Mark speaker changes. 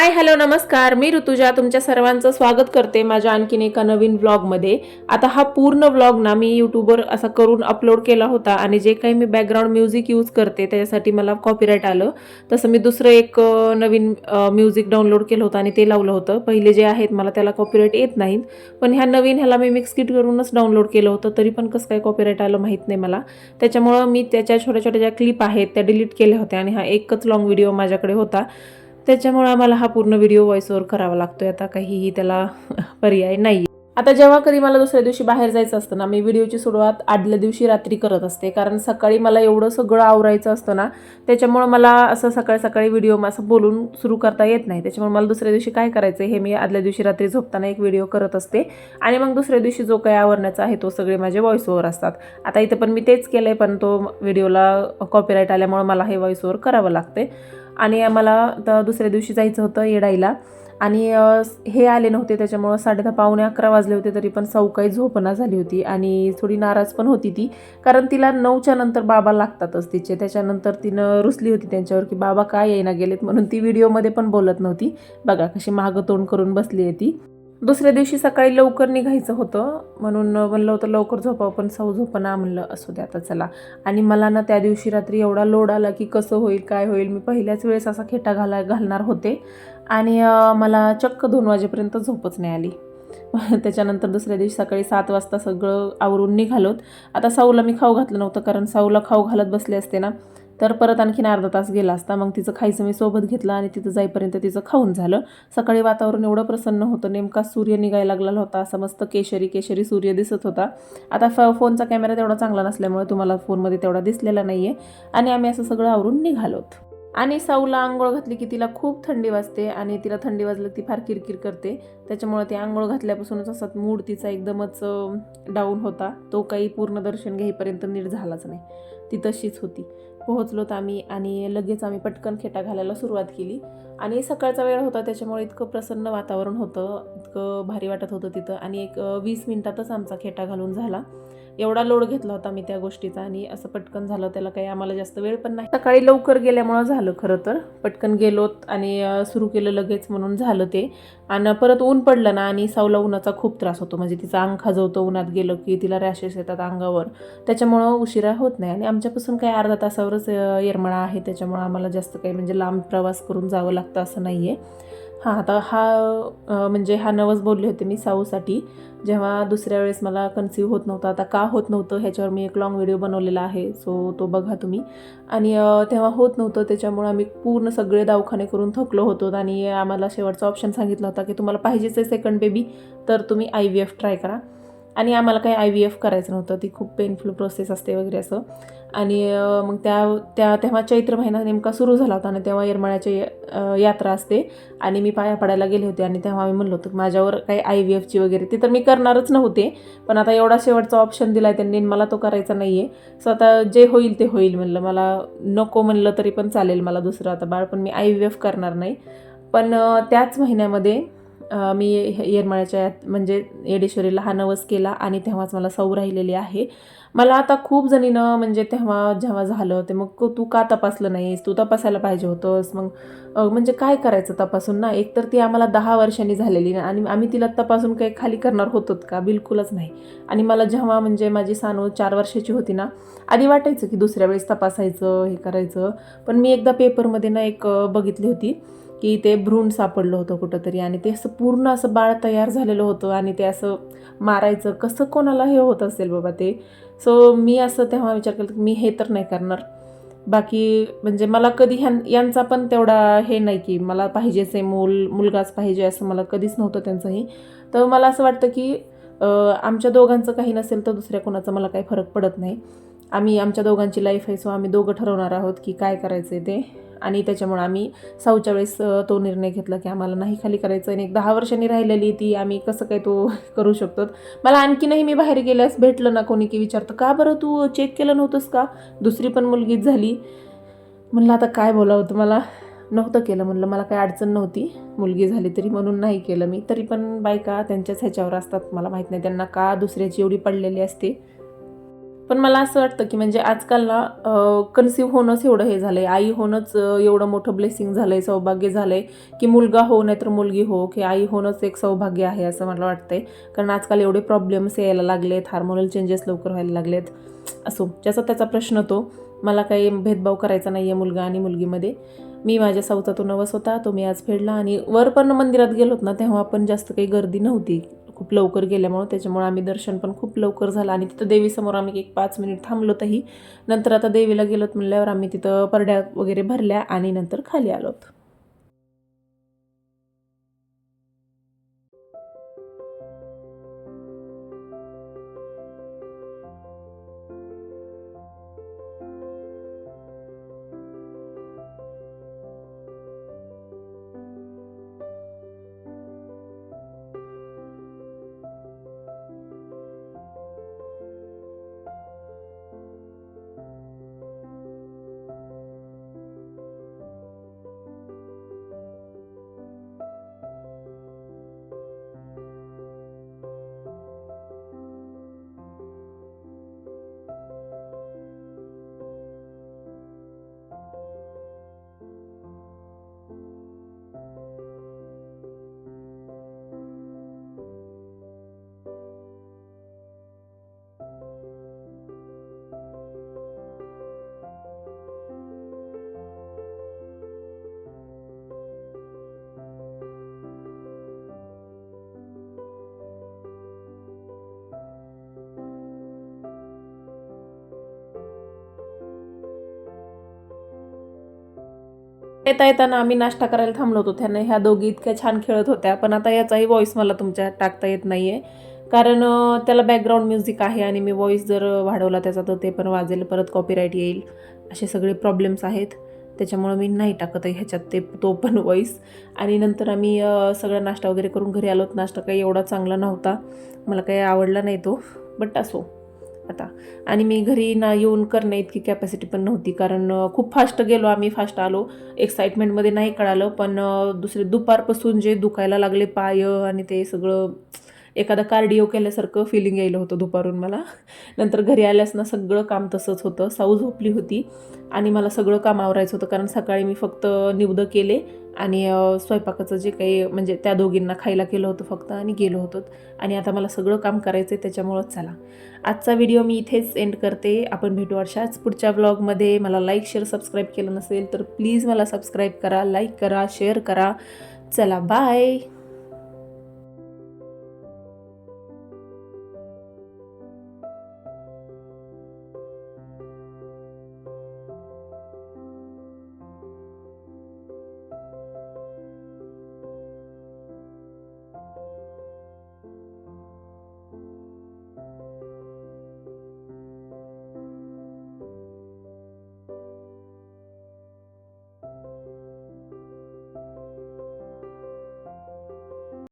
Speaker 1: Hi hello नमस्कार, मी ऋतुजा तुमच्या सर्वांचं स्वागत करते माझ्या आणखीन एका नवीन व्लॉगमध्ये. आता हा पूर्ण व्लॉग ना मी यूट्यूबवर असा करून अपलोड केला होता आणि जे काही मी बॅकग्राऊंड म्युझिक यूज करते त्याच्यासाठी मला कॉपीराईट आलं. तसं मी दुसरं एक नवीन म्युझिक डाउनलोड केलं होतं आणि ते लावलं होतं. पहिले जे आहेत मला त्याला कॉपीराईट येत नाहीत, पण ह्या नवीन ह्याला मी मिक्स किट करूनच डाउनलोड केलं होतं, तरी पण कसं काय कॉपीराईट आलं माहीत नाही मला. त्याच्यामुळं मी त्याच्या छोट्या छोट्या ज्या क्लिप आहेत त्या डिलीट केल्या होत्या आणि हा एकच लॉंग व्हिडिओ माझ्याकडे होता. त्याच्यामुळे आम्हाला हा पूर्ण व्हिडिओ व्हॉइस ओव्हर करावा लागतोय. आता काहीही त्याला पर्याय नाही. आता जेव्हा कधी मला दुसऱ्या दिवशी बाहेर जायचं असतं ना, मी व्हिडिओची सुरुवात आदल्या दिवशी रात्री करत असते, कारण सकाळी मला एवढं सगळं आवरायचं असतं ना, त्याच्यामुळे मला असं सकाळी सकाळी व्हिडिओ असं बोलून सुरू करता येत नाही. त्याच्यामुळे मला दुसऱ्या दिवशी काय करायचं हे मी आदल्या दिवशी रात्री झोपताना एक व्हिडिओ करत असते आणि मग दुसऱ्या दिवशी जो काही आवरण्याचा आहे तो सगळे माझे व्हॉइस ओव्हर असतात. आता इथं पण मी तेच केलंय, पण तो व्हिडिओला कॉपीराईट आल्यामुळे मला हे व्हॉइस ओव्हर करावं लागते. आणि आम्हाला दुसऱ्या दिवशी जायचं होतं येडाईला आणि हे आले नव्हते, त्याच्यामुळं 10:30 पावणे 11 वाजले होते. तरी पण सौ काही झोपना झाली होती आणि थोडी नाराज पण होती ती, कारण तिला 9च्या नंतर बाबा लागतातच तिचे. त्याच्यानंतर तिनं रुसली होती त्यांच्यावर की बाबा काय येईना गेलेत म्हणून. ती व्हिडिओमध्ये पण बोलत नव्हती. बघा कशी मागं तोंड करून बसली आहे ती. दुसऱ्या दिवशी सकाळी लवकर निघायचं होतं म्हणून म्हणलं होतं लवकर झोपावं, पण सौ झोपना. म्हणलं असू द्या आता चला. आणि मला ना त्या दिवशी रात्री एवढा लोड आला की कसं होईल काय होईल. मी पहिल्याच वेळेस असा खेटा घालणार होते आणि मला चक्क 2 वाजेपर्यंत झोपच नाही आली. त्याच्यानंतर दुसऱ्या दिवशी सकाळी 7 वाजता सगळं आवरून निघालोत. आता साऊला मी खाऊ घातलं नव्हतं, कारण साऊला खाऊ घालत बसले असते ना तर परत आणखीन अर्धा तास गेला असता. मग तिचं खायचं मी सोबत घेतलं आणि तिथं जाईपर्यंत तिचं खाऊन झालं. सकाळी वातावरण एवढं प्रसन्न होतं, नेमका सूर्य निघायला लागला होता, असा मस्त केशरी केशरी सूर्य दिसत होता. आता फोनचा कॅमेरा तेवढा चांगला नसल्यामुळे तुम्हाला फोनमध्ये तेवढा दिसलेला नाही आहे. आणि आम्ही असं सगळं आवरून निघालोत. आणि साऊला आंघोळ घातली की तिला खूप थंडी वाजते आणि तिला थंडी वाजली ती फार किरकिर करते. त्याच्यामुळे ती आंघोळ घातल्यापासूनच असा मूड तिचा एकदमच डाऊन होता. तो काही पूर्ण दर्शन घेईपर्यंत नीट झालाच नाही, ती तशीच होती. पोहोचलोत आम्ही आणि लगेच आम्ही पटकन खेटा घालायला सुरुवात केली. आणि सकाळचा वेळ होता त्याच्यामुळे इतकं प्रसन्न वातावरण होतं, इतकं भारी वाटत होतं तिथं. आणि एक 20 मिनिटातच आमचा खेटा घालून झाला. एवढा लोड घेतला होता मी त्या गोष्टीचा आणि असं पटकन झालं. त्याला काही आम्हाला जास्त वेळ पण नाही, सकाळी लवकर गेल्यामुळं झालं. खरं तर पटकन गेलोत आणि सुरू केलं लगेच म्हणून झालं ते. आणि परत ऊन पडलं ना आणि साऊला उन्हाचा खूप त्रास होतो, म्हणजे तिचा अंग खाजवतो उन्हात गेलं की, तिला रॅशेस येतात अंगावर. त्याच्यामुळं उशिरा होत नाही आणि आमच्यापासून काही अर्धा तासावरच येरमाळा आहे, त्याच्यामुळं आम्हाला जास्त काही म्हणजे लांब प्रवास करून जावं लागतं असं नाही आहे. हां, आता म्हणजे हा नवस बोलले होते मी साऊसाठी, जेव्हा दुसऱ्या वेळेस मला कन्सीव्ह होत नव्हतं. आता का होत नव्हतं ह्याच्यावर मी एक लॉंग व्हिडिओ बनवलेला आहे, सो तो बघा तुम्ही. आणि तेव्हा होत नव्हतं त्याच्यामुळं आम्ही पूर्ण सगळे दवाखाने करून थकलो होतो आणि आम्हाला शेवटचा ऑप्शन सांगितला होता की तुम्हाला पाहिजेच आहे सेकंड बेबी तर तुम्ही IVF ट्राय करा. आणि आम्हाला काही IVF करायचं नव्हतं, ती खूप पेनफुल प्रोसेस असते वगैरे असं. आणि मग तेव्हा चैत्र महिना नेमका सुरू झाला होता आणि तेव्हा येरमाळ्याची यात्रा असते आणि मी पाया पडायला गेले होते. आणि तेव्हा आम्ही म्हणलो होतो माझ्यावर काही IVFची वगैरे ती तर मी करणारच नव्हते, पण आता एवढा शेवटचा ऑप्शन दिला आहे त्यांनी, मला तो करायचा नाही आहे. सो आता जे होईल ते होईल म्हणलं. मला नको म्हणलं तरी पण चालेल मला दुसरं आता बाळ, पण मी IVF करणार नाही. पण त्याच महिन्यामध्ये मी येरमाळ्याच्या म्हणजे येडेश्वरीला हा नवस केला आणि तेव्हाच मला सौ राहिलेली आहे. मला आता खूप जणीनं म्हणजे जेव्हा झालं ते मग तू का तपासलं नाहीस, तू तपासायला पाहिजे होतंस. मग म्हणजे काय करायचं तपासून ना, एकतर ती आम्हाला 10 वर्षांनी झालेली ना आणि आम्ही तिला तपासून काही खाली करणार होतो का, बिलकुलच नाही. आणि मला जेव्हा म्हणजे माझी सानू 4 वर्षाची होती ना, आधी वाटायचं की दुसऱ्या वेळेस तपासायचं हे करायचं. पण मी एकदा पेपरमध्ये ना एक बघितली होती की ते भ्रूण सापडलं होतं कुठंतरी आणि ते असं पूर्ण असं बाळ तयार झालेलं होतं आणि ते असं मारायचं, कसं कोणाला हे होत असेल बाबा ते. सो मी असं तेव्हा विचार केला की मी हे तर नाही करणार. बाकी म्हणजे मला कधी यांचा पण तेवढा हे नाही की मला पाहिजेच आहे मुलगाच पाहिजे असं मला कधीच नव्हतं त्यांचंही. तर मला असं वाटतं की आमच्या दोघांचं काही नसेल तर दुसऱ्या कोणाचा मला काही फरक पडत नाही. आमच्या दोघांची लाईफ आहे, सो आम्ही दोघं ठरवणार आहोत की काय करायचं आहे ते. आणि त्याच्यामुळे आम्ही साऊच्या वेळेस तो निर्णय घेतला की आम्हाला नाही खाली करायचं. आणि एक 10 वर्षांनी राहिलेली ती आम्ही कसं काय तो करू शकतो. मला आणखीनही मी बाहेर गेल्यास भेटलं ना कोणी की विचारतं का बरं तू चेक केलं नव्हतंस का, दुसरी पण मुलगीच झाली. म्हणलं आता काय बोलावं तुम्हाला, नव्हतं केलं. म्हणलं मला काही अडचण नव्हती मुलगी झाली तरी, म्हणून नाही केलं मी. तरी पण बायका त्यांच्याच ह्याच्यावर असतात, मला माहीत नाही त्यांना का दुसऱ्याची एवढी पडलेली असते. पण मला असं वाटतं की म्हणजे आजकाल ना कन्सीव्ह होणंच एवढं हे झालं आहे, आई होणंच एवढं मोठं ब्लेसिंग झालं आहे, सौभाग्य झालं आहे की मुलगा हो नाहीतर मुलगी हो, की आई होणंच एक सौभाग्य आहे असं मला वाटतंय. कारण आजकाल एवढे प्रॉब्लेम्स यायला लागलेत, हार्मोनल चेंजेस लवकर व्हायला लागलेत. असो, ज्याचा त्याचा प्रश्न तो. मला काही भेदभाव करायचा नाही आहे मुलगा आणि मुलगीमध्ये. मी माझ्या साऊचा तो नवस होता, तो मी आज फेडला. आणि वर पण मंदिरात गेलोत ना तेव्हा पण जास्त काही गर्दी नव्हती, खूप लवकर गेल्यामुळं. त्याच्यामुळे आम्ही दर्शन पण खूप लवकर झालं आणि तिथं देवीसमोर आम्ही एक 5 मिनिट थांबलोतही. नंतर आता देवीला गेलोत म्हणल्यावर आम्ही तिथं परड्या वगैरे भरल्या आणि नंतर खाली आलोत. येताना आम्ही नाश्ता करायला थांबलो होतो. त्याने ह्या दोघी इतक्या छान खेळत होत्या, पण आता याचाही व्हॉइस मला तुमच्या टाकता येत नाही आहे. कारण त्याला बॅकग्राऊंड म्युझिक आहे आणि मी व्हॉइस जर वाढवला त्याचा तर ते पण वाजेल, परत कॉपीराईट येईल. असे सगळे प्रॉब्लेम्स आहेत. त्याच्यामुळं मी नाही टाकत आहे ह्याच्यात तो पण व्हॉइस. आणि नंतर आम्ही सगळं नाश्ता वगैरे करून घरी आलोत. नाश्ता काही एवढा चांगला नव्हता, मला काही आवडला नाही तो, बट असो आता. आणि मी घरी ना येऊन करणे इतकी कॅपॅसिटी पण नव्हती, कारण खूप फास्ट गेलो आम्ही, फास्ट आलो. एक्साइटमेंटमध्ये नाही कळालं, पण दुसरे दुपारपासून जे दुखायला लागले पाय आणि ते सगळं एखादा कार्डिओ केल्यासारखं फिलिंग यायलं होतं दुपारून मला. नंतर घरी आल्यास ना सगळं काम तसंच होतं. साऊ झोपली होती आणि मला सगळं काम आवरायचं होतं, कारण सकाळी मी फक्त निवदं केले आणि स्वयंपाकाचं जे काही म्हणजे त्या दोघींना खायला केलं होतं फक्त आणि गेलो होतो. आणि आता मला सगळं काम करायचं आहे. त्याच्यामुळं चला, आजचा व्हिडिओ मी इथेच एंड करते. आपण भेटू अशाच पुढच्या व्लॉगमध्ये. मला लाईक, शेअर, सबस्क्राईब केलं नसेल तर प्लीज मला सबस्क्राईब करा, लाईक करा, शेअर करा. चला बाय.